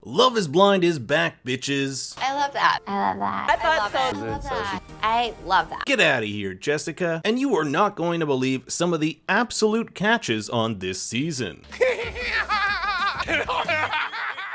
Love is Blind is back, bitches. I love that. I love that. I thought so. I love that. I love that. Get out of here, Jessica. And you are not going to believe some of the absolute catches on this season.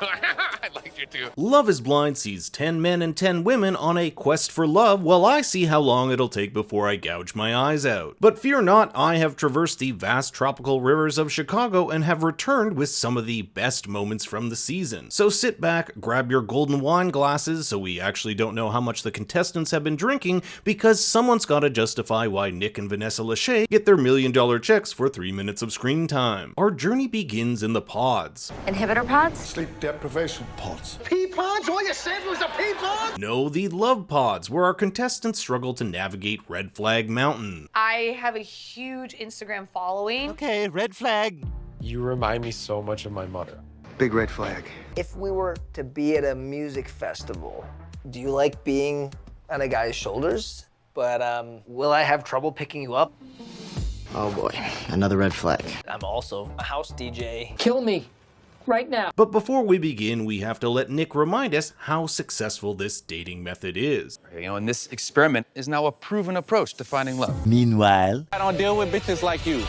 I liked you too. Love is Blind sees 10 men and 10 women on a quest for love while I see how long it'll take before I gouge my eyes out. But fear not, I have traversed the vast tropical rivers of Chicago and have returned with some of the best moments from the season. So sit back, grab your golden wine glasses so we actually don't know how much the contestants have been drinking, because someone's gotta justify why Nick and Vanessa Lachey get their $1 million checks for 3 minutes of screen time. Our journey begins in the pods. Inhibitor pods? Sleep deprivation pods. Pea pods? All you said was a pea pod? No, the love pods, where our contestants struggle to navigate Red Flag Mountain. I have a huge Instagram following. Okay, red flag. You remind me so much of my mother. Big red flag. If we were to be at a music festival, do you like being on a guy's shoulders? But will I have trouble picking you up? Oh boy, another red flag. I'm also a house DJ. Kill me. Right now. But before we begin, we have to let Nick remind us how successful this dating method is. And this experiment is now a proven approach to finding love. Meanwhile, I don't deal with bitches like you.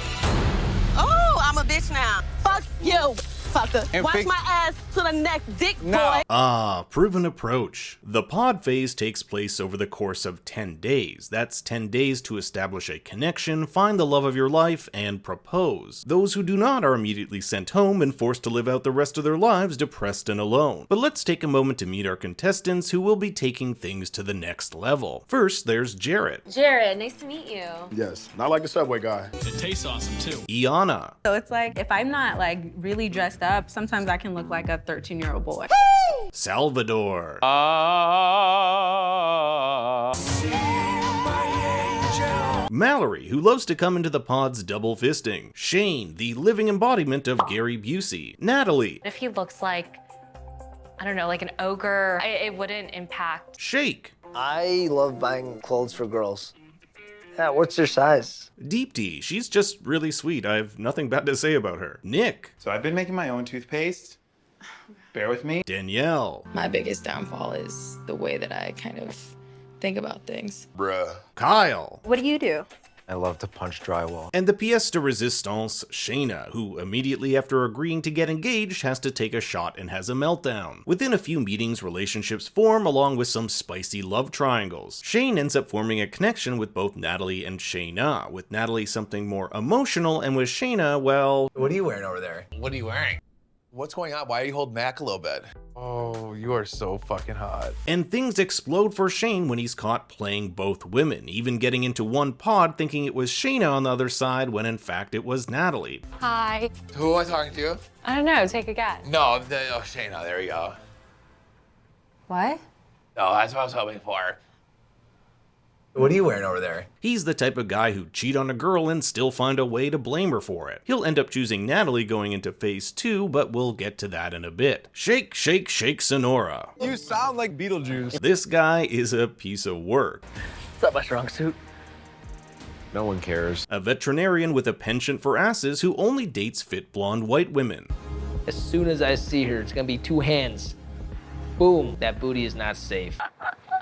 Oh, I'm a bitch now. Fuck you, fucker. And Watch my ass to the next dick, boy. Ah, proven approach. The pod phase takes place over the course of 10 days. That's 10 days to establish a connection, find the love of your life, and propose. Those who do not are immediately sent home and forced to live out the rest of their lives depressed and alone. But let's take a moment to meet our contestants who will be taking things to the next level. First, there's Jarrett. Jared, nice to meet you. Yes, not like the Subway guy. It tastes awesome too. Iana. So it's like, if I'm not like really dressed up, sometimes I can look like a 13-year-old boy. Salvador. Mallory, who loves to come into the pods double fisting. Shane, the living embodiment of Gary Busey. Natalie. If he looks like, I don't know, like an ogre, it wouldn't impact. Shake. I love buying clothes for girls. Yeah, what's your size? Deepti, she's just really sweet. I have nothing bad to say about her. Nick. So I've been making my own toothpaste. Bear with me. Danielle. My biggest downfall is the way that I kind of think about things. Bruh. Kyle. What do you do? I love to punch drywall. And the pièce de résistance, Shayna, who immediately after agreeing to get engaged has to take a shot and has a meltdown. Within a few meetings, relationships form along with some spicy love triangles. Shane ends up forming a connection with both Natalie and Shayna, with Natalie something more emotional, and with Shayna, well... What are you wearing over there? What are you wearing? What's going on? Why are you holding back a little bit? Oh, you are so fucking hot. And things explode for Shane when he's caught playing both women, even getting into one pod thinking it was Shayna on the other side when in fact it was Natalie. Hi. Who am I talking to? I don't know, take a guess. No, Shayna, there you go. What? No, that's what I was hoping for. What are you wearing over there? He's the type of guy who'd cheat on a girl and still find a way to blame her for it. He'll end up choosing Natalie going into phase 2, but we'll get to that in a bit. Shake, shake, shake Sonora. You sound like Beetlejuice. This guy is a piece of work. It's not my strong suit. No one cares. A veterinarian with a penchant for asses who only dates fit blonde white women. As soon as I see her, it's gonna be 2 hands. Boom, that booty is not safe.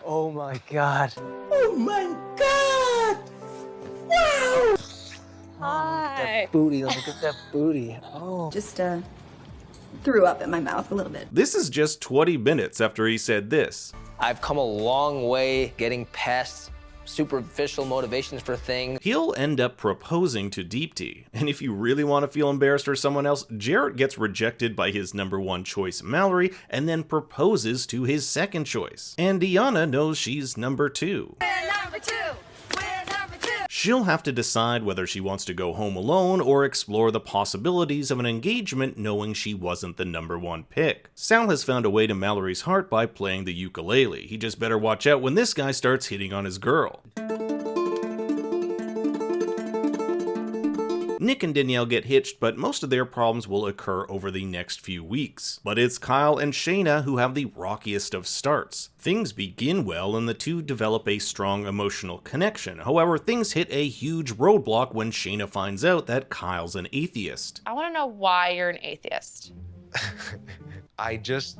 Oh my God. Oh my God! Wow! Hi. Booty, look at that booty. Oh. Just threw up in my mouth a little bit. This is just 20 minutes after he said this. I've come a long way getting past superficial motivations for things. He'll end up proposing to Deepti. And if you really want to feel embarrassed for someone else, Jarrett gets rejected by his number 1 choice, Mallory, and then proposes to his second choice. And Iana knows she's number 2. She'll have to decide whether she wants to go home alone or explore the possibilities of an engagement knowing she wasn't the number 1 pick. Sal has found a way to Mallory's heart by playing the ukulele. He just better watch out when this guy starts hitting on his girl. Nick and Danielle get hitched, but most of their problems will occur over the next few weeks. But it's Kyle and Shayna who have the rockiest of starts. Things begin well and the two develop a strong emotional connection. However, things hit a huge roadblock when Shayna finds out that Kyle's an atheist. I want to know why you're an atheist. I just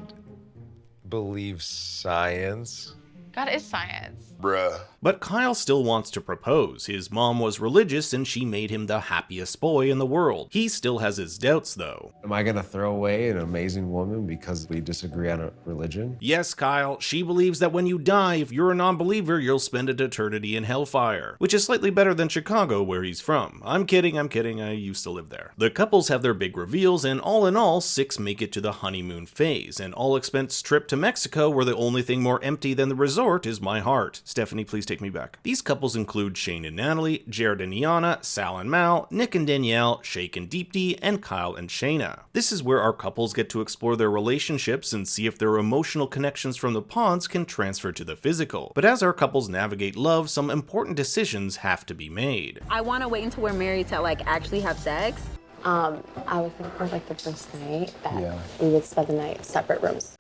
believe science. God is science. Bruh. But Kyle still wants to propose. His mom was religious and she made him the happiest boy in the world. He still has his doubts though. Am I gonna throw away an amazing woman because we disagree on a religion? Yes, Kyle, she believes that when you die, if you're a non-believer, you'll spend an eternity in hellfire, which is slightly better than Chicago, where he's from. I'm kidding, I used to live there. The couples have their big reveals, and all in all, 6 make it to the honeymoon phase. An all-expense trip to Mexico where the only thing more empty than the resort is my heart. Stephanie, please take me back. These couples include Shane and Natalie, Jared and Iana, Sal and Mal, Nick and Danielle, Shake and Deepti, and Kyle and Shayna. This is where our couples get to explore their relationships and see if their emotional connections from the pods can transfer to the physical. But as our couples navigate love, some important decisions have to be made. I want to wait until we're married to like actually have sex. I was thinking for like the first night that we would spend the night separate rooms.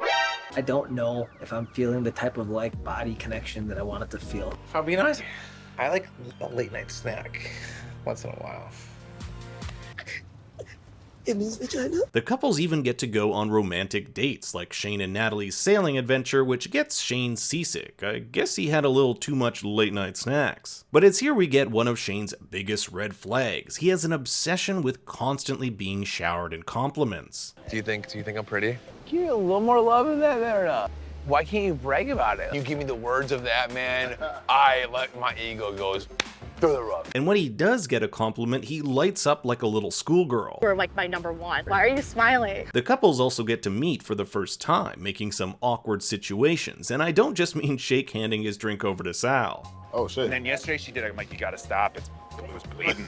I don't know if I'm feeling the type of like body connection that I wanted to feel. If I'll be honest, I like a late night snack once in a while. The couples even get to go on romantic dates, like Shane and Natalie's sailing adventure, which gets Shane seasick. I guess he had a little too much late night snacks. But it's here we get one of Shane's biggest red flags. He has an obsession with constantly being showered in compliments. Do you think I'm pretty? Give you a little more love in that there or not? Why can't you brag about it? You give me the words of that man, my ego goes through the roof. And when he does get a compliment, he lights up like a little schoolgirl. We're like my number one. Why are you smiling? The couples also get to meet for the first time, making some awkward situations, and I don't just mean Shake handing his drink over to Sal. Oh, shit. And then yesterday she did it. I'm like, you gotta stop. It was bleeding.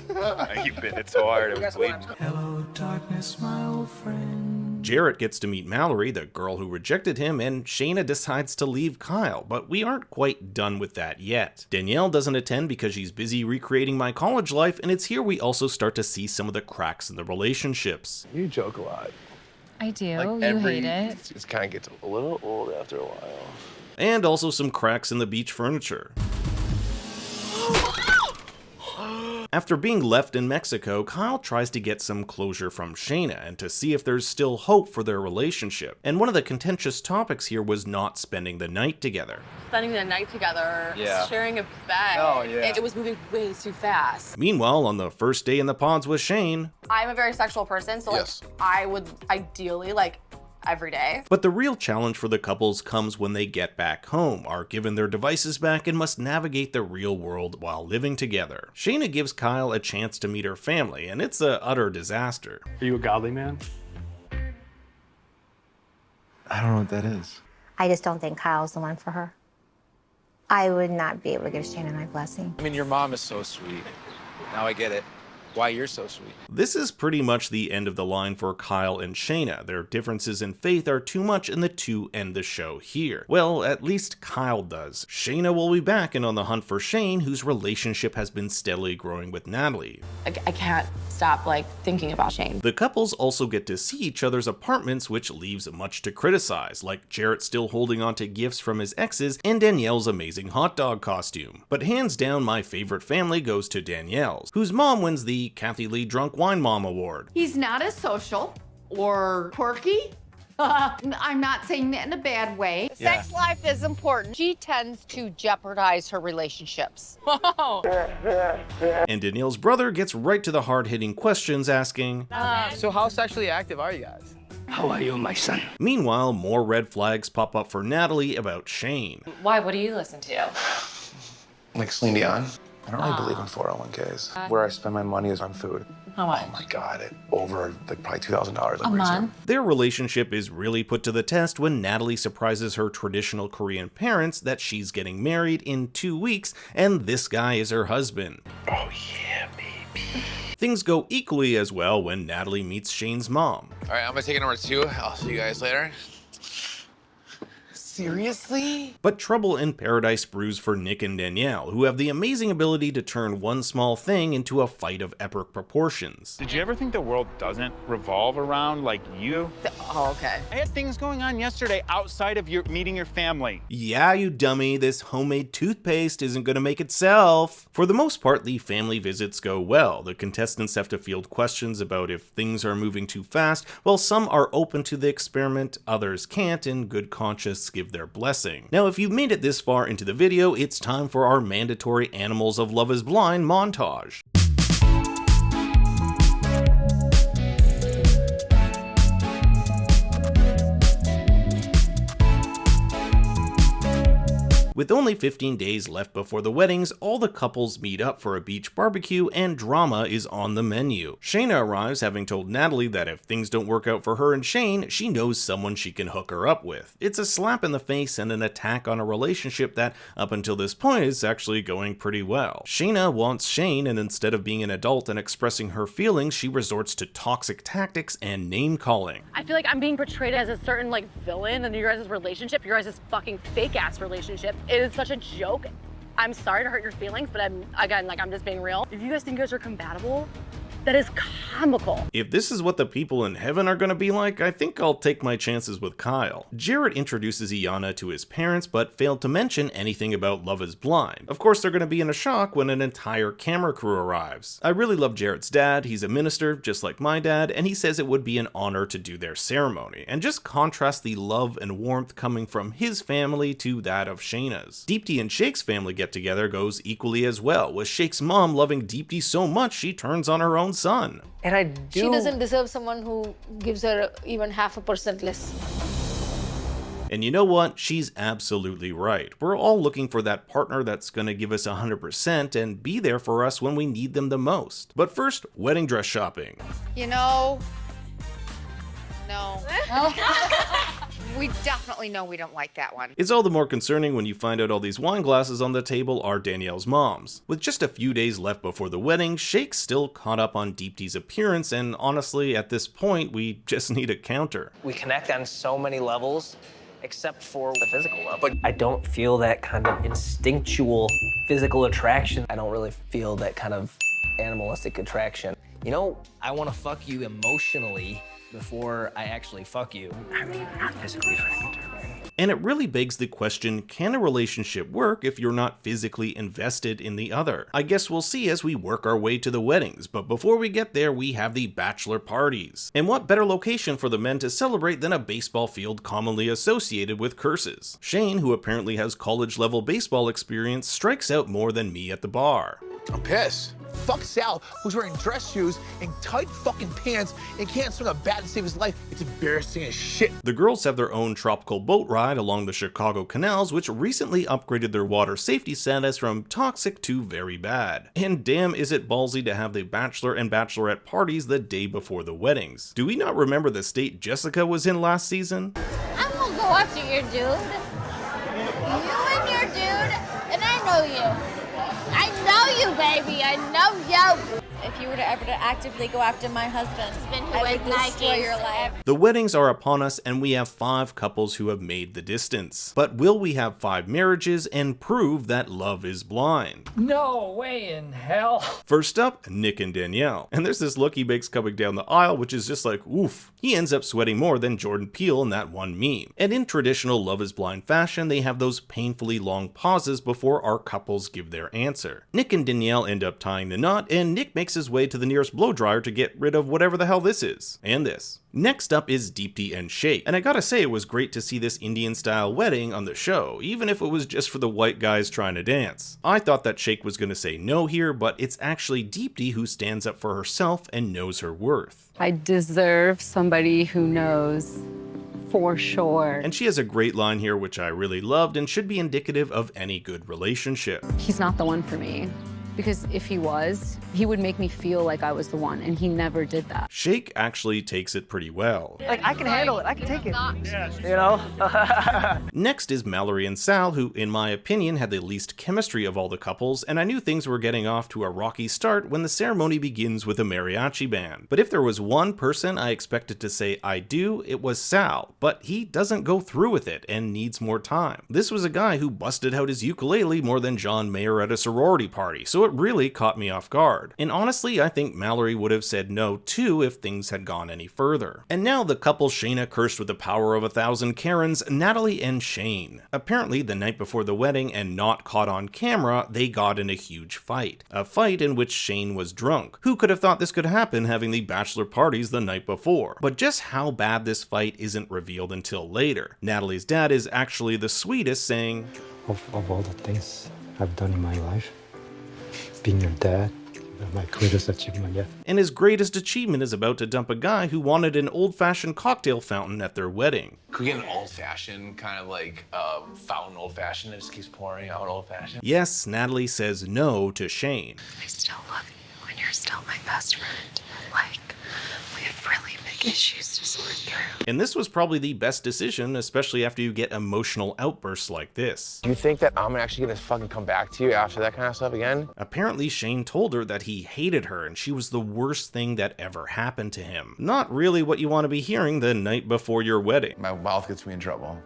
You bit it so hard, it was bleeding. Hello, darkness, my old friend. Jarrett gets to meet Mallory, the girl who rejected him, and Shayna decides to leave Kyle, but we aren't quite done with that yet. Danielle doesn't attend because she's busy recreating my college life, and it's here we also start to see some of the cracks in the relationships. You joke a lot. I do. Like You hate it. It kind of gets a little old after a while. And also some cracks in the beach furniture. After being left in Mexico, Kyle tries to get some closure from Shayna and to see if there's still hope for their relationship. And one of the contentious topics here was not spending the night together. Spending the night together, sharing a bed. Oh, yeah. It was moving way too fast. Meanwhile, on the first day in the pods with Shane, I'm a very sexual person, so like I would ideally like every day. But the real challenge for the couples comes when they get back home, are given their devices back, and must navigate the real world while living together. Shayna gives Kyle a chance to meet her family, and it's a utter disaster. Are you a godly man? I don't know what that is. I just don't think Kyle's the one for her. I would not be able to give Shayna my blessing. I mean, your mom is so sweet. Now I get it. Why you're so sweet. This is pretty much the end of the line for Kyle and Shayna. Their differences in faith are too much and the two end the show here. Well, at least Kyle does. Shayna will be back and on the hunt for Shane, whose relationship has been steadily growing with Natalie. I can't stop like thinking about Shane. The couples also get to see each other's apartments, which leaves much to criticize, like Jarrett still holding on to gifts from his exes and Danielle's amazing hot dog costume. But hands down, my favorite family goes to Danielle's, whose mom wins the Kathy Lee Drunk Wine Mom Award. He's not as social or quirky. I'm not saying that in a bad way. Sex life is important. She tends to jeopardize her relationships. And Danielle's brother gets right to the hard-hitting questions, asking, So how sexually active are you guys? How are you, my son? Meanwhile, more red flags pop up for Natalie about Shane. Why? What do you listen to? Like Celine Dion. I don't really believe in 401ks. Where I spend my money is on food. How much? Oh my God, over like probably $2,000 A month? Their relationship is really put to the test when Natalie surprises her traditional Korean parents that she's getting married in 2 weeks and this guy is her husband. Oh yeah, baby. Things go equally as well when Natalie meets Shane's mom. All right, I'm gonna take it number 2. I'll see you guys later. Seriously? But trouble in paradise brews for Nick and Danielle, who have the amazing ability to turn one small thing into a fight of epic proportions. Did you ever think the world doesn't revolve around like you? Oh, okay. I had things going on yesterday outside of meeting your family. Yeah, you dummy, this homemade toothpaste isn't gonna make itself. For the most part, the family visits go well. The contestants have to field questions about if things are moving too fast, while some are open to the experiment, others can't in good conscience give give their blessing. Now, if you've made it this far into the video, it's time for our mandatory Animals of Love is Blind montage. With only 15 days left before the weddings, all the couples meet up for a beach barbecue and drama is on the menu. Shayna arrives having told Natalie that if things don't work out for her and Shane, she knows someone she can hook her up with. It's a slap in the face and an attack on a relationship that, up until this point, is actually going pretty well. Shayna wants Shane, and instead of being an adult and expressing her feelings, she resorts to toxic tactics and name-calling. I feel like I'm being portrayed as a certain villain in your guys' relationship, your guys' fucking fake-ass relationship. It is such a joke. I'm sorry to hurt your feelings, but I'm just being real. If you guys think you guys are compatible, that is comical. If this is what the people in heaven are gonna be like, I think I'll take my chances with Kyle. Jared introduces Iyanna to his parents, but failed to mention anything about Love is Blind. Of course, they're gonna be in a shock when an entire camera crew arrives. I really love Jared's dad. He's a minister, just like my dad, and he says it would be an honor to do their ceremony. And just contrast the love and warmth coming from his family to that of Shayna's. Deepti and Shake's family get-together goes equally as well, with Shake's mom loving Deepti so much she turns on her own son. And I do... She doesn't deserve someone who gives her even 0.5% less. And you know what? She's absolutely right. We're all looking for that partner that's gonna give us 100% and be there for us when we need them the most. But first, wedding dress shopping. You know, no. We definitely know we don't like that one. It's all the more concerning when you find out all these wine glasses on the table are Danielle's mom's. With just a few days left before the wedding, Shake's still caught up on Deepti's appearance, and honestly, at this point, we just need a counter. We connect on so many levels, except for the physical level. I don't feel that kind of instinctual physical attraction. I don't really feel that kind of animalistic attraction. You know, I want to fuck you emotionally before I actually fuck you. I mean, not physically attracted to her. And it really begs the question, can a relationship work if you're not physically invested in the other? I guess we'll see as we work our way to the weddings, but before we get there, we have the bachelor parties. And what better location for the men to celebrate than a baseball field commonly associated with curses? Shane, who apparently has college-level baseball experience, strikes out more than me at the bar. I'm pissed. Fuck Sal, who's wearing dress shoes and tight fucking pants and can't swing a bat to save his life. It's embarrassing as shit. The girls have their own tropical boat ride along the Chicago canals, which recently upgraded their water safety status from toxic to very bad. And damn, is it ballsy to have the bachelor and bachelorette parties the day before the weddings. Do we not remember the state Jessica was in last season? I'm gonna go after your dude. You and your dude, and I know you. I know you, baby. I know you. If you were to ever actively go after my husband, I would destroy your life. The weddings are upon us, and we have 5 couples who have made the distance. But will we have 5 marriages and prove that love is blind? No way in hell. First up, Nick and Danielle. And there's this look he makes coming down the aisle, which is just like, oof. He ends up sweating more than Jordan Peele in that one meme. And in traditional Love is Blind fashion, they have those painfully long pauses before our couples give their answer. Nick and Danielle end up tying the knot, and Nick makes his way to the nearest blow dryer to get rid of whatever the hell this is. And this. Next up is Deepti and Shake, and I gotta say it was great to see this Indian-style wedding on the show, even if it was just for the white guys trying to dance. I thought that Shake was gonna say no here, but it's actually Deepti who stands up for herself and knows her worth. I deserve somebody who knows for sure. And she has a great line here which I really loved and should be indicative of any good relationship. He's not the one for me. Because if he was, he would make me feel like I was the one, and he never did that. Shake actually takes it pretty well. Like, I can handle it. I can take it. You know? Next is Mallory and Sal, who, in my opinion, had the least chemistry of all the couples, and I knew things were getting off to a rocky start when the ceremony begins with a mariachi band. But if there was one person I expected to say I do, it was Sal, but he doesn't go through with it and needs more time. This was a guy who busted out his ukulele more than John Mayer at a sorority party, so so it really caught me off guard. And honestly, I think Mallory would have said no too if things had gone any further. And now the couple Shayna cursed with the power of 1,000 Karens, Natalie and Shane. Apparently, the night before the wedding and not caught on camera, they got in a huge fight. A fight in which Shane was drunk. Who could have thought this could happen having the bachelor parties the night before? But just how bad this fight isn't revealed until later. Natalie's dad is actually the sweetest, saying, Of all the things I've done in my life, being your dad, my greatest achievement yet. And his greatest achievement is about to dump a guy who wanted an old-fashioned cocktail fountain at their wedding. Could we get an old-fashioned, kind of like fountain old-fashioned that just keeps pouring out old-fashioned? Yes, Natalie says no to Shane. I still love you and you're still my best friend. Like, we have really big issues to sort through. And this was probably the best decision, especially after you get emotional outbursts like this. Do you think that I'm actually gonna fucking come back to you after that kind of stuff again? Apparently, Shane told her that he hated her and she was the worst thing that ever happened to him. Not really what you want to be hearing the night before your wedding. My mouth gets me in trouble.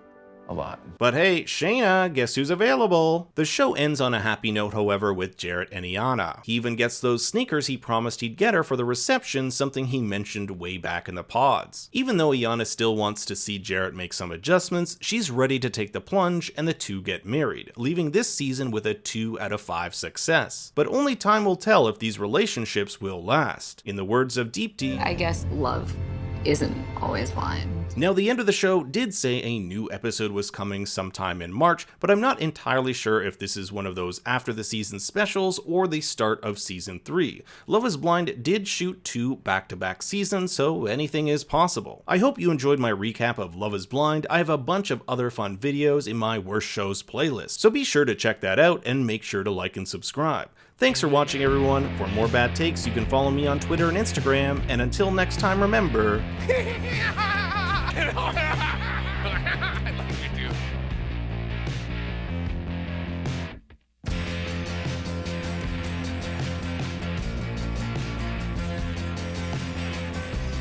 A lot. But hey, Shayna, guess who's available? The show ends on a happy note, however, with Jarrett and Iyanna. He even gets those sneakers he promised he'd get her for the reception, something he mentioned way back in the pods. Even though Iyanna still wants to see Jarrett make some adjustments, she's ready to take the plunge and the two get married, leaving this season with a 2 out of 5 success. But only time will tell if these relationships will last. In the words of Deepti, I guess love isn't always blind. Now, the end of the show did say a new episode was coming sometime in March, but I'm not entirely sure if this is one of those after the season specials or the start of season 3. Love is Blind did shoot 2 back-to-back seasons, so anything is possible. I hope you enjoyed my recap of Love is Blind. I have a bunch of other fun videos in my Worst Shows playlist, so be sure to check that out and make sure to like and subscribe. Thanks for watching, everyone. For more bad takes, you can follow me on Twitter and Instagram, and until next time, remember...